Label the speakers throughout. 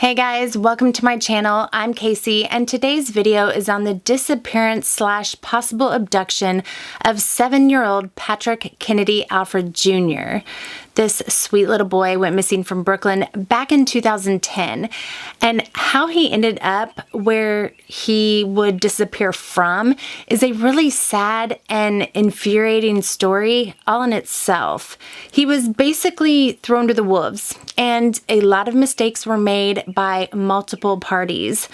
Speaker 1: Hey guys, welcome to my channel. I'm Casey, and today's video is on the disappearance / possible abduction of 7-year-old Patrick Kennedy Alford Jr. This sweet little boy went missing from Brooklyn back in 2010, and how he ended up where he would disappear from is a really sad and infuriating story all in itself. He was basically thrown to the wolves, and a lot of mistakes were made by multiple parties.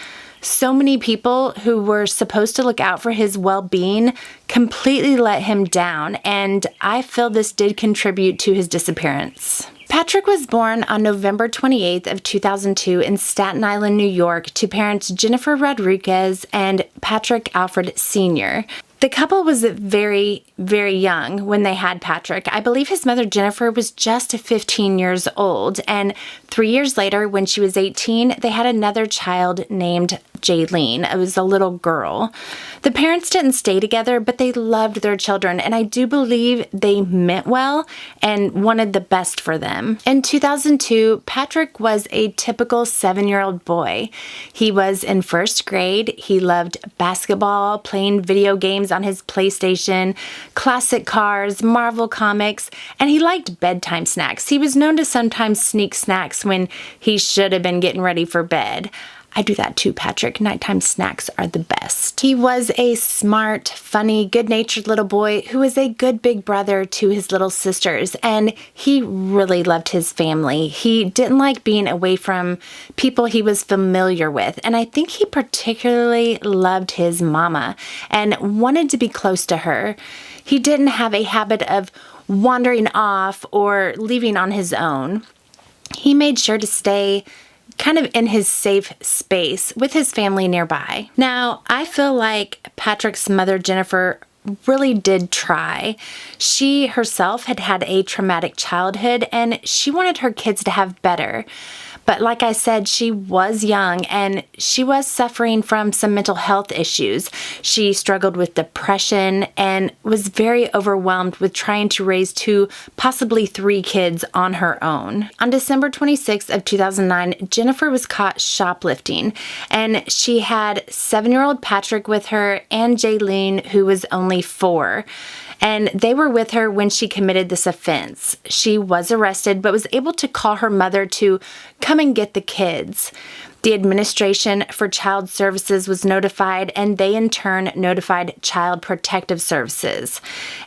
Speaker 1: So many people who were supposed to look out for his well-being completely let him down, and I feel this did contribute to his disappearance. Patrick was born on November 28th of 2002 in Staten Island, New York, to parents Jennifer Rodriguez and Patrick Alford Sr. The couple was very, very young when they had Patrick. I believe his mother, Jennifer, was just 15 years old, and 3 years later, when she was 18, they had another child named Jaylene. It was a little girl. The parents didn't stay together, but they loved their children, and I do believe they meant well and wanted the best for them. In 2002, Patrick was a typical 7-year-old boy. He was in first grade. He loved basketball, playing video games on his PlayStation, classic cars, Marvel comics, and he liked bedtime snacks. He was known to sometimes sneak snacks when he should have been getting ready for bed. I do that too, Patrick. Nighttime snacks are the best. He was a smart, funny, good-natured little boy who was a good big brother to his little sisters, and he really loved his family. He didn't like being away from people he was familiar with, and I think he particularly loved his mama and wanted to be close to her. He didn't have a habit of wandering off or leaving on his own. He made sure to stay kind of in his safe space with his family nearby. Now, I feel like Patrick's mother, Jennifer, really did try. She herself had had a traumatic childhood, and she wanted her kids to have better. But like I said, she was young and she was suffering from some mental health issues. She struggled with depression and was very overwhelmed with trying to raise 2, possibly 3 kids on her own. On December 26th of 2009, Jennifer was caught shoplifting, and she had 7-year-old Patrick with her and Jaylene, who was only 4. And they were with her when she committed this offense. She was arrested, but was able to call her mother to come and get the kids. The Administration for Child Services was notified, and they in turn notified Child Protective Services.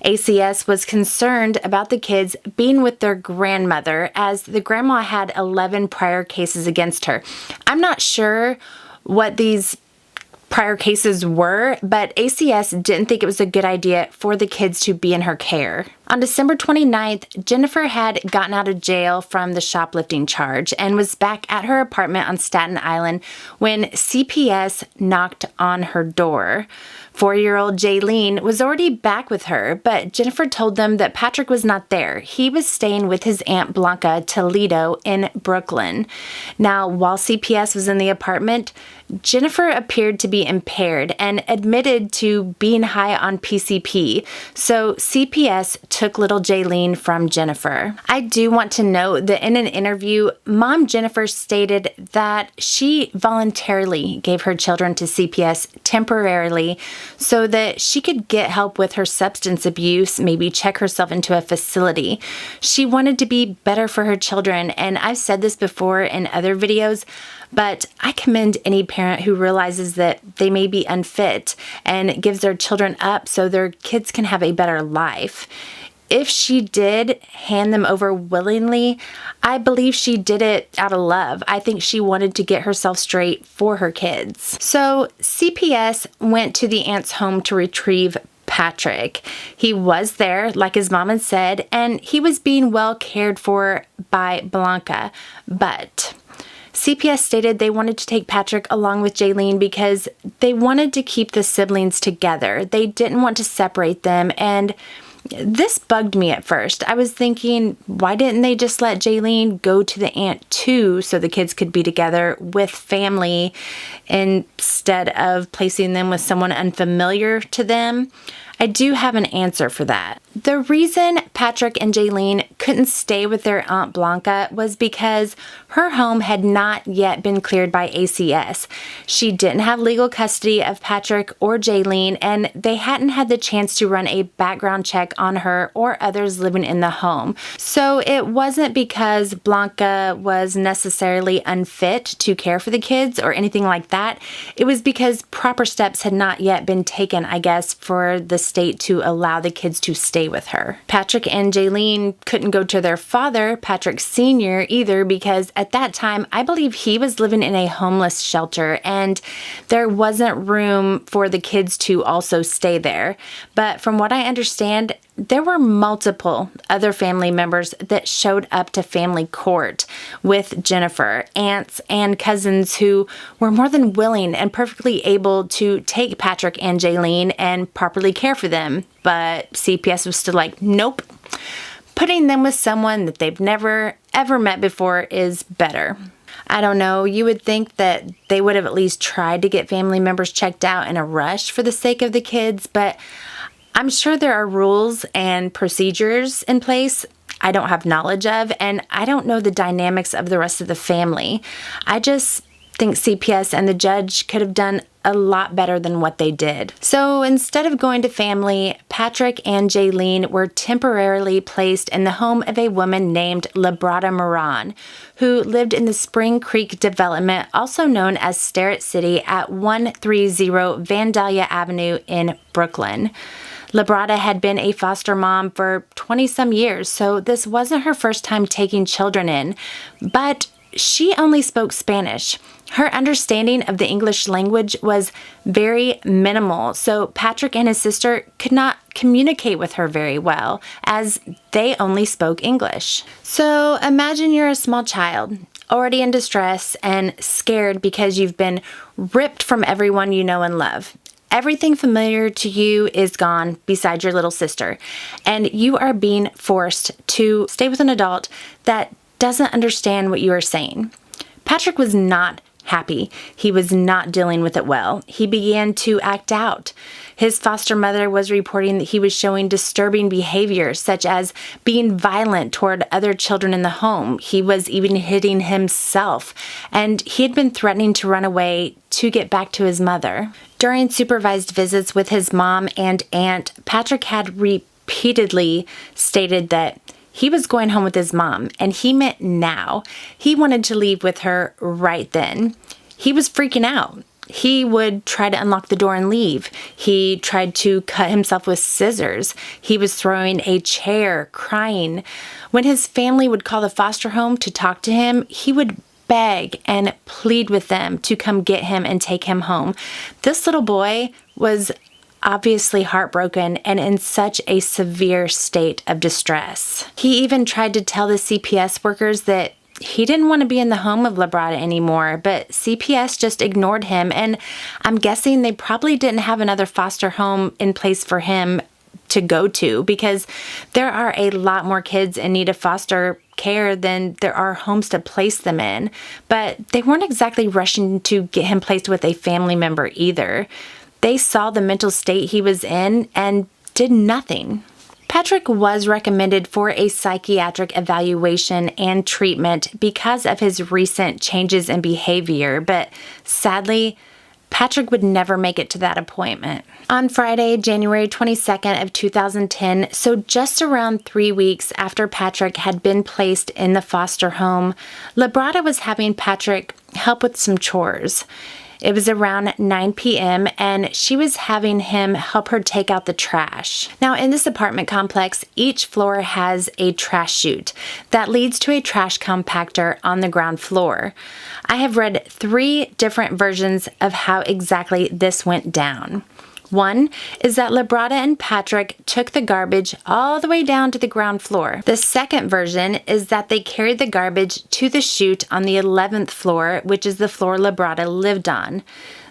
Speaker 1: ACS was concerned about the kids being with their grandmother, as the grandma had 11 prior cases against her. I'm not sure what these prior cases were, but ACS didn't think it was a good idea for the kids to be in her care. On December 29th, Jennifer had gotten out of jail from the shoplifting charge and was back at her apartment on Staten Island when CPS knocked on her door. 4-year-old Jaylene was already back with her, but Jennifer told them that Patrick was not there. He was staying with his Aunt Blanca Toledo in Brooklyn. Now, while CPS was in the apartment, Jennifer appeared to be impaired and admitted to being high on PCP, so CPS took little Jaylene from Jennifer. I do want to note that in an interview, Mom Jennifer stated that she voluntarily gave her children to CPS temporarily so that she could get help with her substance abuse, maybe check herself into a facility. She wanted to be better for her children, and I've said this before in other videos, but I commend any parent who realizes that they may be unfit and gives their children up so their kids can have a better life. If she did hand them over willingly, I believe she did it out of love. I think she wanted to get herself straight for her kids. So CPS went to the aunt's home to retrieve Patrick. He was there, like his mom had said, and he was being well cared for by Blanca, but CPS stated they wanted to take Patrick along with Jaylene because they wanted to keep the siblings together. They didn't want to separate them, and this bugged me at first. I was thinking, why didn't they just let Jaylene go to the aunt too so the kids could be together with family instead of placing them with someone unfamiliar to them? I do have an answer for that. The reason Patrick and Jaylene couldn't stay with their Aunt Blanca was because her home had not yet been cleared by ACS. She didn't have legal custody of Patrick or Jaylene, and they hadn't had the chance to run a background check on her or others living in the home. So it wasn't because Blanca was necessarily unfit to care for the kids or anything like that. It was because proper steps had not yet been taken, I guess, for the state to allow the kids to stay with her. Patrick and Jaylene couldn't go to their father, Patrick Sr., either, because at that time, I believe he was living in a homeless shelter and there wasn't room for the kids to also stay there. But from what I understand, there were multiple other family members that showed up to family court with Jennifer, aunts and cousins who were more than willing and perfectly able to take Patrick and Jaylene and properly care for them. But CPS was still like, nope. Putting them with someone that they've never, ever met before is better. I don't know, you would think that they would have at least tried to get family members checked out in a rush for the sake of the kids, but I'm sure there are rules and procedures in place I don't have knowledge of, and I don't know the dynamics of the rest of the family. I just think CPS and the judge could have done a lot better than what they did. So instead of going to family, Patrick and Jaylene were temporarily placed in the home of a woman named Labrada Moran, who lived in the Spring Creek development, also known as Starrett City, at 130 Vandalia Avenue in Brooklyn. Labrada had been a foster mom for 20-some years, so this wasn't her first time taking children in, but she only spoke Spanish. Her understanding of the English language was very minimal, so Patrick and his sister could not communicate with her very well, as they only spoke English. So imagine you're a small child, already in distress and scared because you've been ripped from everyone you know and love. Everything familiar to you is gone besides your little sister, and you are being forced to stay with an adult that doesn't understand what you are saying. Patrick was not happy. He was not dealing with it well. He began to act out. His foster mother was reporting that he was showing disturbing behavior, such as being violent toward other children in the home. He was even hitting himself, and he had been threatening to run away to get back to his mother. During supervised visits with his mom and aunt, Patrick had repeatedly stated that he was going home with his mom, and he meant now. He wanted to leave with her right then. He was freaking out. He would try to unlock the door and leave. He tried to cut himself with scissors. He was throwing a chair, crying. When his family would call the foster home to talk to him, he would beg and plead with them to come get him and take him home. This little boy was obviously heartbroken and in such a severe state of distress. He even tried to tell the CPS workers that he didn't want to be in the home of Labrada anymore, but CPS just ignored him, and I'm guessing they probably didn't have another foster home in place for him to go to, because there are a lot more kids in need of foster care than there are homes to place them in. But they weren't exactly rushing to get him placed with a family member either. They saw the mental state he was in and did nothing. Patrick was recommended for a psychiatric evaluation and treatment because of his recent changes in behavior, but sadly, Patrick would never make it to that appointment. On Friday, January 22nd of 2010, so just around 3 weeks after Patrick had been placed in the foster home, Labrada was having Patrick help with some chores. It was around 9 p.m. and she was having him help her take out the trash. Now, in this apartment complex, each floor has a trash chute that leads to a trash compactor on the ground floor. I have read 3 different versions of how exactly this went down. One is that Labrada and Patrick took the garbage all the way down to the ground floor. The second version is that they carried the garbage to the chute on the 11th floor, which is the floor Labrada lived on.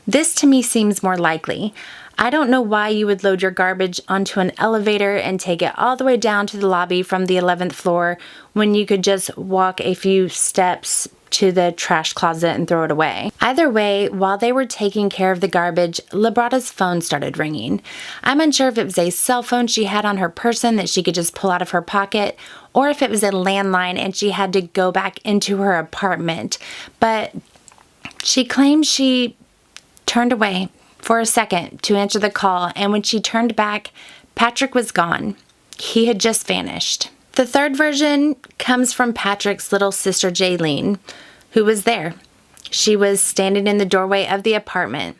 Speaker 1: This to me seems more likely. I don't know why you would load your garbage onto an elevator and take it all the way down to the lobby from the 11th floor when you could just walk a few steps to the trash closet and throw it away. Either way, while they were taking care of the garbage, Librata's phone started ringing. I'm unsure if it was a cell phone she had on her person that she could just pull out of her pocket, or if it was a landline and she had to go back into her apartment. But she claims she turned away for a second to answer the call, and when she turned back, Patrick was gone. He had just vanished. The third version comes from Patrick's little sister, Jaylene, who was there. She was standing in the doorway of the apartment.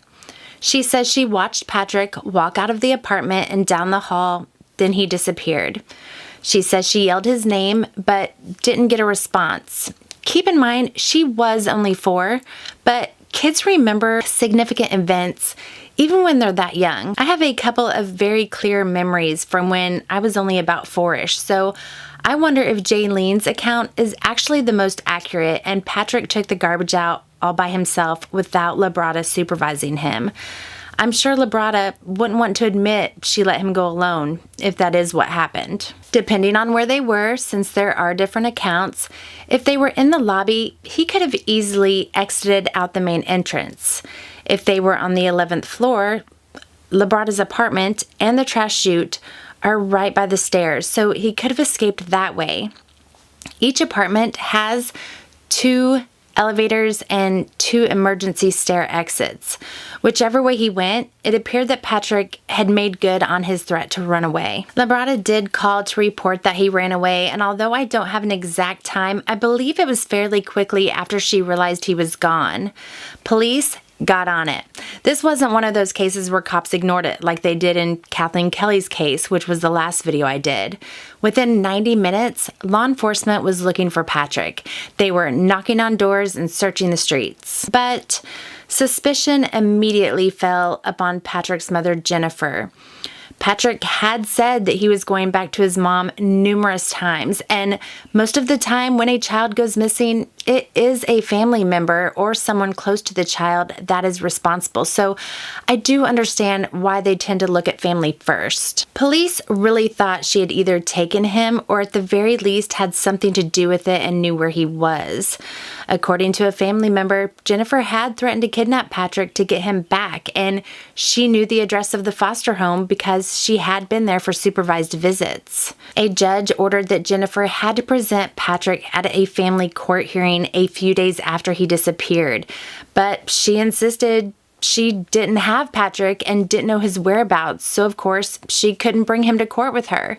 Speaker 1: She says she watched Patrick walk out of the apartment and down the hall, then he disappeared. She says she yelled his name, but didn't get a response. Keep in mind, she was only 4, but kids remember significant events even when they're that young. I have a couple of very clear memories from when I was only about 4-ish, so I wonder if Jaylene's account is actually the most accurate and Patrick took the garbage out all by himself without Librata supervising him. I'm sure Librata wouldn't want to admit she let him go alone, if that is what happened. Depending on where they were, since there are different accounts, if they were in the lobby, he could have easily exited out the main entrance. If they were on the 11th floor, Librata's apartment and the trash chute are right by the stairs, so he could have escaped that way. Each apartment has 2 elevators and 2 emergency stair exits. Whichever way he went, it appeared that Patrick had made good on his threat to run away. Librata did call to report that he ran away, and although I don't have an exact time, I believe it was fairly quickly after she realized he was gone. Police got on it. This wasn't one of those cases where cops ignored it like they did in Kathleen Kelly's case, which was the last video I did. Within 90 minutes, law enforcement was looking for Patrick. They were knocking on doors and searching the streets. But suspicion immediately fell upon Patrick's mother, Jennifer. Patrick had said that he was going back to his mom numerous times, and most of the time when a child goes missing, it is a family member or someone close to the child that is responsible. So I do understand why they tend to look at family first. Police really thought she had either taken him or at the very least had something to do with it and knew where he was. According to a family member, Jennifer had threatened to kidnap Patrick to get him back, and she knew the address of the foster home because she had been there for supervised visits. A judge ordered that Jennifer had to present Patrick at a family court hearing a few days after he disappeared, but she insisted she didn't have Patrick and didn't know his whereabouts, so of course she couldn't bring him to court with her.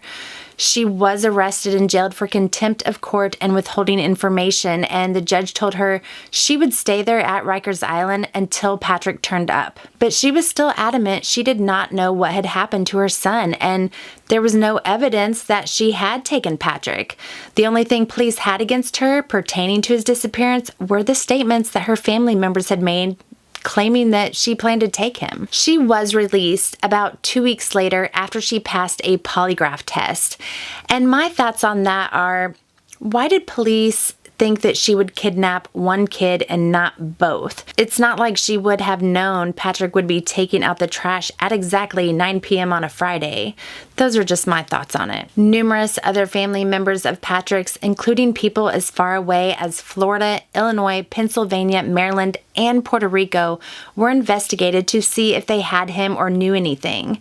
Speaker 1: She was arrested and jailed for contempt of court and withholding information, and the judge told her she would stay there at Rikers Island until Patrick turned up. But she was still adamant she did not know what had happened to her son, and there was no evidence that she had taken Patrick. The only thing police had against her pertaining to his disappearance were the statements that her family members had made claiming that she planned to take him. She was released about 2 weeks later after she passed a polygraph test. And my thoughts on that are, why did police think that she would kidnap one kid and not both? It's not like she would have known Patrick would be taking out the trash at exactly 9 p.m. on a Friday. Those are just my thoughts on it. Numerous other family members of Patrick's, including people as far away as Florida, Illinois, Pennsylvania, Maryland, and Puerto Rico, were investigated to see if they had him or knew anything.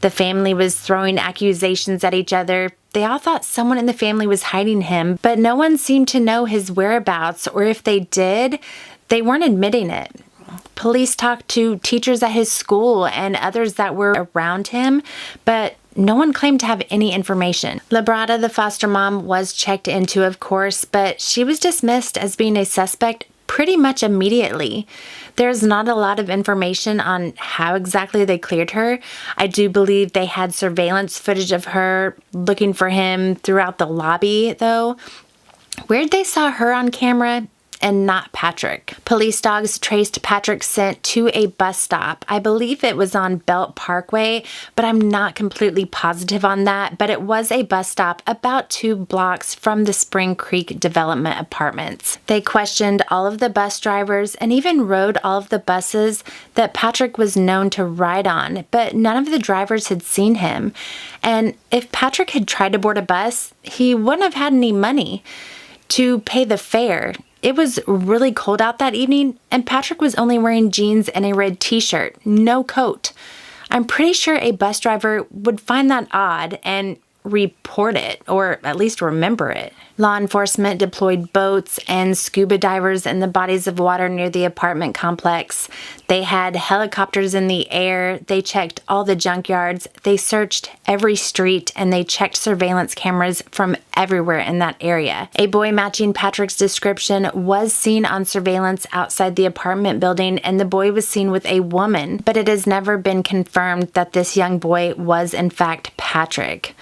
Speaker 1: The family was throwing accusations at each other. They all thought someone in the family was hiding him, but no one seemed to know his whereabouts, or if they did, they weren't admitting it. Police talked to teachers at his school and others that were around him, but no one claimed to have any information. Librata, the foster mom, was checked into, of course, but she was dismissed as being a suspect pretty much immediately. There's not a lot of information on how exactly they cleared her. I do believe they had surveillance footage of her looking for him throughout the lobby, though. Weird they saw her on camera and not Patrick. Police dogs traced Patrick's scent to a bus stop. I believe it was on Belt Parkway, but I'm not completely positive on that. But it was a bus stop about 2 blocks from the Spring Creek Development Apartments. They questioned all of the bus drivers and even rode all of the buses that Patrick was known to ride on, but none of the drivers had seen him. And if Patrick had tried to board a bus, he wouldn't have had any money to pay the fare. It was really cold out that evening, and Patrick was only wearing jeans and a red t-shirt, no coat. I'm pretty sure a bus driver would find that odd and report it, or at least remember it. Law enforcement deployed boats and scuba divers in the bodies of water near the apartment complex. They had helicopters in the air. They checked all the junkyards. They searched every street, and they checked surveillance cameras from everywhere in that area. A boy matching Patrick's description was seen on surveillance outside the apartment building, and the boy was seen with a woman, but it has never been confirmed that this young boy was in fact Patrick.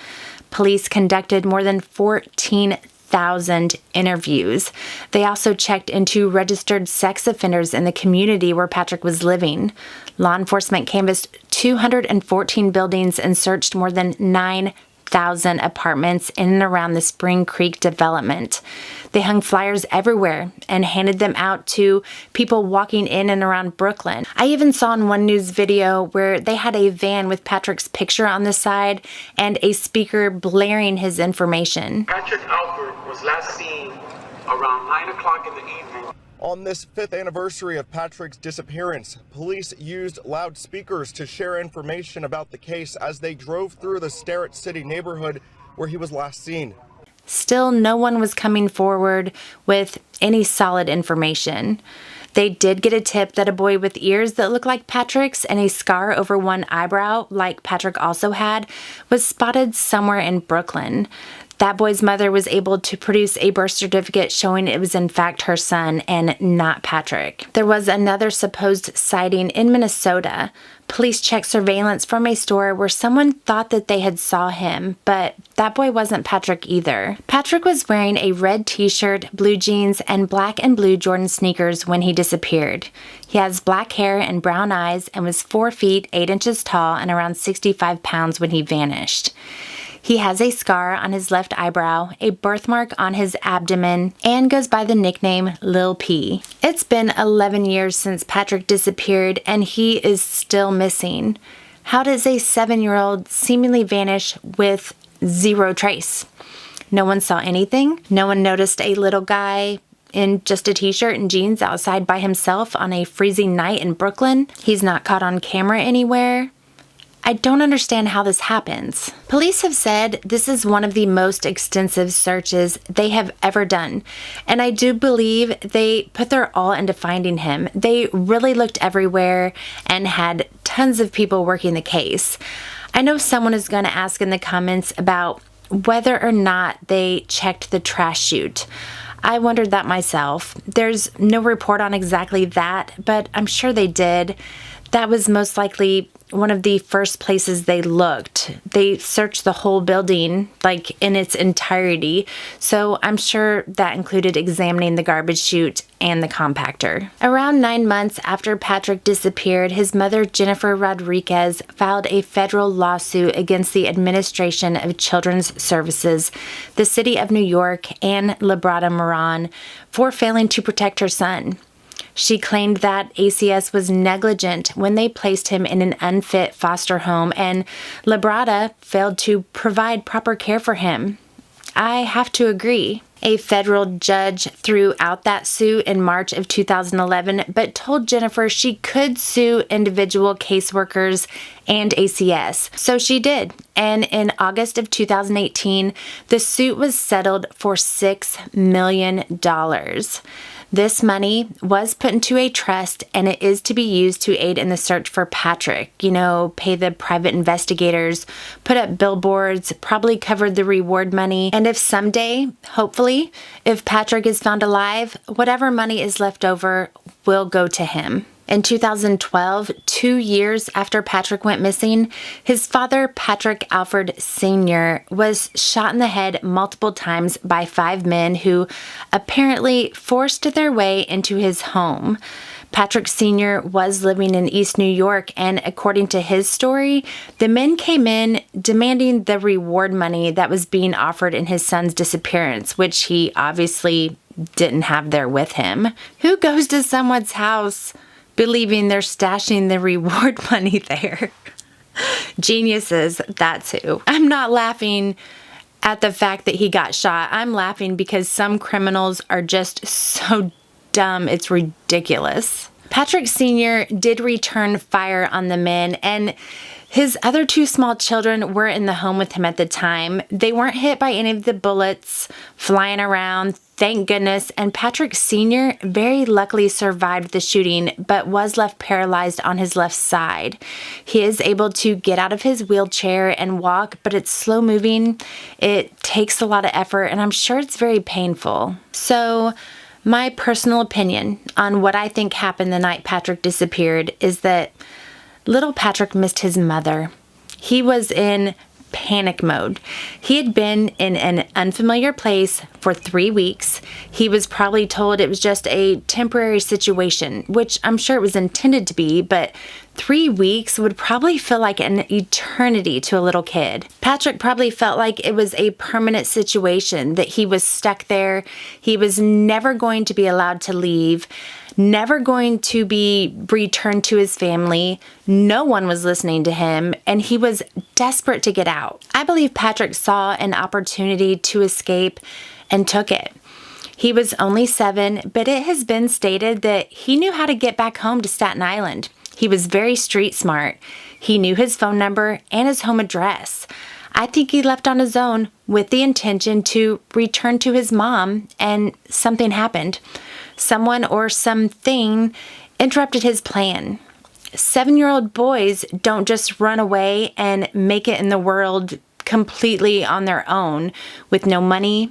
Speaker 1: Police conducted more than 14,000 interviews. They also checked into registered sex offenders in the community where Patrick was living. Law enforcement canvassed 214 buildings and searched more than 9,000 apartments in and around the Spring Creek development. They hung flyers everywhere and handed them out to people walking in and around Brooklyn. I even saw in one news video where they had a van with Patrick's picture on the side and a speaker blaring his information.
Speaker 2: Patrick Alford was last seen around 9 o'clock in the evening.
Speaker 3: On this 5th anniversary of Patrick's disappearance, police used loudspeakers to share information about the case as they drove through the Starrett City neighborhood where he was last seen.
Speaker 1: Still, no one was coming forward with any solid information. They did get a tip that a boy with ears that looked like Patrick's and a scar over one eyebrow, like Patrick also had, was spotted somewhere in Brooklyn. That boy's mother was able to produce a birth certificate showing it was in fact her son and not Patrick. There was another supposed sighting in Minnesota. Police checked surveillance from a store where someone thought that they had saw him, but that boy wasn't Patrick either. Patrick was wearing a red t-shirt, blue jeans, and black and blue Jordan sneakers when he disappeared. He has black hair and brown eyes and was 4 feet 8 inches tall and around 65 pounds when he vanished. He has a scar on his left eyebrow, a birthmark on his abdomen, and goes by the nickname Lil P. It's been 11 years since Patrick disappeared, and he is still missing. How does a 7-year-old seemingly vanish with zero trace? No one saw anything. No one noticed a little guy in just a t-shirt and jeans outside by himself on a freezing night in Brooklyn. He's not caught on camera anywhere. I don't understand how this happens. Police have said this is one of the most extensive searches they have ever done, and I do believe they put their all into finding him. They really looked everywhere and had tons of people working the case. I know someone is going to ask in the comments about whether or not they checked the trash chute. I wondered that myself. There's no report on exactly that, but I'm sure they did. That was most likely one of the first places they looked. They searched the whole building, like in its entirety, so I'm sure that included examining the garbage chute and the compactor. Around 9 months after Patrick disappeared, his mother, Jennifer Rodriguez, filed a federal lawsuit against the Administration of Children's Services, the City of New York, and Labrada Moran for failing to protect her son. She claimed that ACS was negligent when they placed him in an unfit foster home, and Labrada failed to provide proper care for him. I have to agree. A federal judge threw out that suit in March of 2011, but told Jennifer she could sue individual caseworkers and ACS. So she did. And in August of 2018, the suit was settled for $6 million. This money was put into a trust, and it is to be used to aid in the search for Patrick. Pay the private investigators, put up billboards, probably covered the reward money. And if someday, hopefully, if Patrick is found alive, whatever money is left over will go to him. In 2012, 2 years after Patrick went missing, his father, Patrick Alford Sr., was shot in the head multiple times by 5 men who apparently forced their way into his home. Patrick Sr. was living in East New York, and according to his story, the men came in demanding the reward money that was being offered in his son's disappearance, which he obviously didn't have there with him. Who goes to someone's house believing they're stashing the reward money there? Geniuses, that's who. I'm not laughing at the fact that he got shot. I'm laughing because some criminals are just so dumb, it's ridiculous. Patrick Sr. did return fire on the men, and his other two small children were in the home with him at the time. They weren't hit by any of the bullets flying around, thank goodness, and Patrick Sr. very luckily survived the shooting, but was left paralyzed on his left side. He is able to get out of his wheelchair and walk, but it's slow moving. It takes a lot of effort, and I'm sure it's very painful. So, my personal opinion on what I think happened the night Patrick disappeared is that little Patrick missed his mother. He was in panic mode. He had been in an unfamiliar place for 3 weeks. He was probably told it was just a temporary situation, which I'm sure it was intended to be, but 3 weeks would probably feel like an eternity to a little kid. Patrick probably felt like it was a permanent situation, that he was stuck there. He was never going to be allowed to leave, never going to be returned to his family. No one was listening to him, and he was desperate to get out. I believe Patrick saw an opportunity to escape and took it. He was only 7, but it has been stated that he knew how to get back home to Staten Island. He was very street smart. He knew his phone number and his home address. I think he left on his own with the intention to return to his mom, and something happened. Someone or something interrupted his plan. 7-year-old boys don't just run away and make it in the world completely on their own with no money,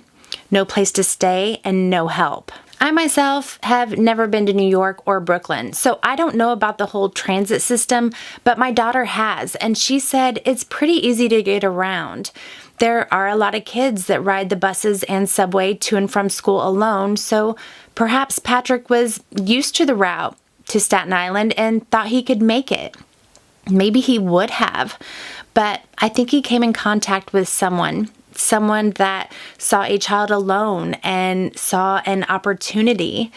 Speaker 1: no place to stay, and no help. I myself have never been to New York or Brooklyn, so I don't know about the whole transit system, but my daughter has, and she said it's pretty easy to get around. There are a lot of kids that ride the buses and subway to and from school alone, so perhaps Patrick was used to the route to Staten Island and thought he could make it. Maybe he would have, but I think he came in contact with someone that saw a child alone and saw an opportunity.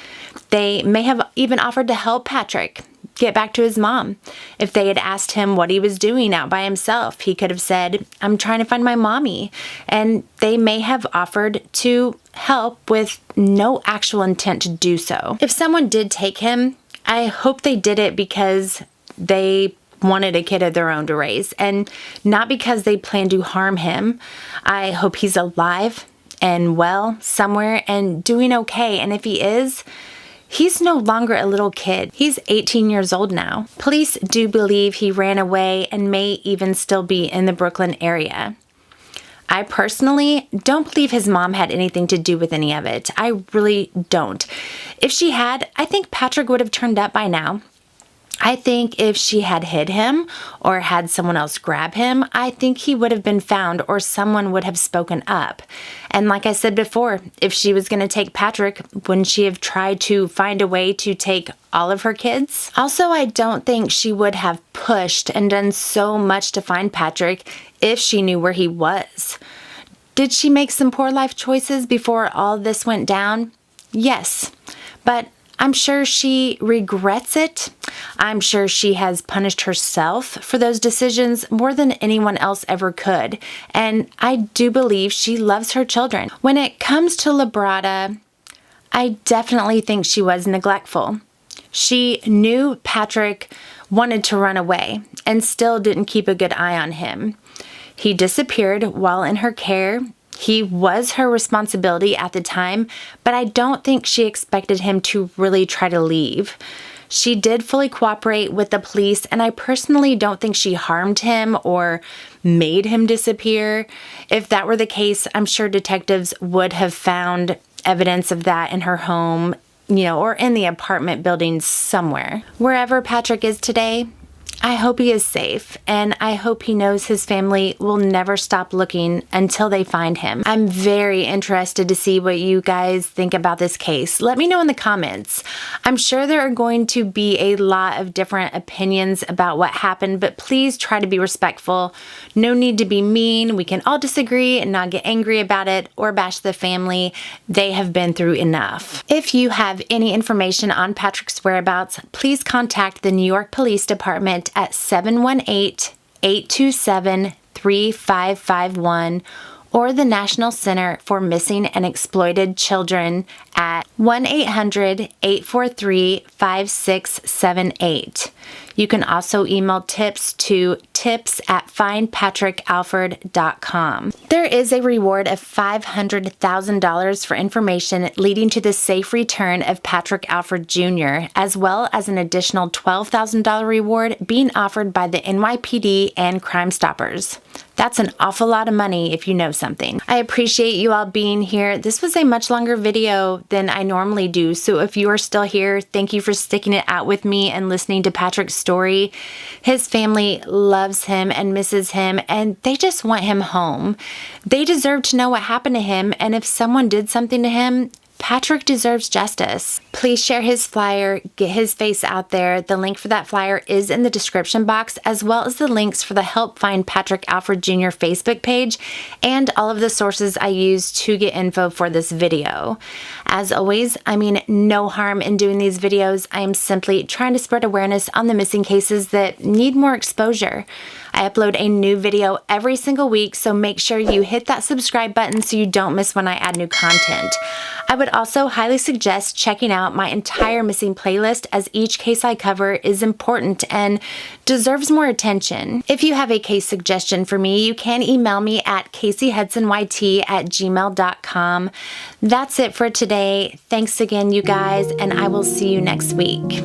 Speaker 1: They may have even offered to help Patrick get back to his mom. If they had asked him what he was doing out by himself, he could have said, "I'm trying to find my mommy." And they may have offered to help with no actual intent to do so. If someone did take him, I hope they did it because they wanted a kid of their own to raise, and not because they plan to harm him. I hope he's alive and well somewhere and doing okay. And if he is, he's no longer a little kid. He's 18 years old now. Police do believe he ran away and may even still be in the Brooklyn area. I personally don't believe his mom had anything to do with any of it. I really don't. If she had, I think Patrick would have turned up by now. I think if she had hid him or had someone else grab him, I think he would have been found or someone would have spoken up. And like I said before, if she was going to take Patrick, wouldn't she have tried to find a way to take all of her kids? Also, I don't think she would have pushed and done so much to find Patrick if she knew where he was. Did she make some poor life choices before all this went down? Yes, but I'm sure she regrets it. I'm sure she has punished herself for those decisions more than anyone else ever could. And I do believe she loves her children. When it comes to Labrada, I definitely think she was neglectful. She knew Patrick wanted to run away and still didn't keep a good eye on him. He disappeared while in her care. He was her responsibility at the time, but I don't think she expected him to really try to leave. She did fully cooperate with the police, and I personally don't think she harmed him or made him disappear. If that were the case, I'm sure detectives would have found evidence of that in her home, or in the apartment building somewhere. Wherever Patrick is today, I hope he is safe, and I hope he knows his family will never stop looking until they find him. I'm very interested to see what you guys think about this case. Let me know in the comments. I'm sure there are going to be a lot of different opinions about what happened, but please try to be respectful. No need to be mean. We can all disagree and not get angry about it or bash the family. They have been through enough. If you have any information on Patrick's whereabouts, please contact the New York Police Department at 718-827-3551 or the National Center for Missing and Exploited Children at 1-800-843-5678. You can also email tips to tips@findpatrickalford.com. There is a reward of $500,000 for information leading to the safe return of Patrick Alford Jr., as well as an additional $12,000 reward being offered by the NYPD and Crime Stoppers. That's an awful lot of money if you know something. I appreciate you all being here. This was a much longer video than I normally do, so if you are still here, thank you for sticking it out with me and listening to Patrick's story. His family loves him and misses him, and they just want him home. They deserve to know what happened to him, and if someone did something to him, Patrick deserves justice. Please share his flyer, get his face out there. The link for that flyer is in the description box, as well as the links for the Help Find Patrick Alford Jr. Facebook page and all of the sources I used to get info for this video. As always, I mean no harm in doing these videos. I am simply trying to spread awareness on the missing cases that need more exposure. I upload a new video every single week, so make sure you hit that subscribe button so you don't miss when I add new content. I would also highly suggest checking out my entire missing playlist, as each case I cover is important and deserves more attention. If you have a case suggestion for me, you can email me at caseyhudsonyt@gmail.com. That's it for today. Thanks again, you guys, and I will see you next week.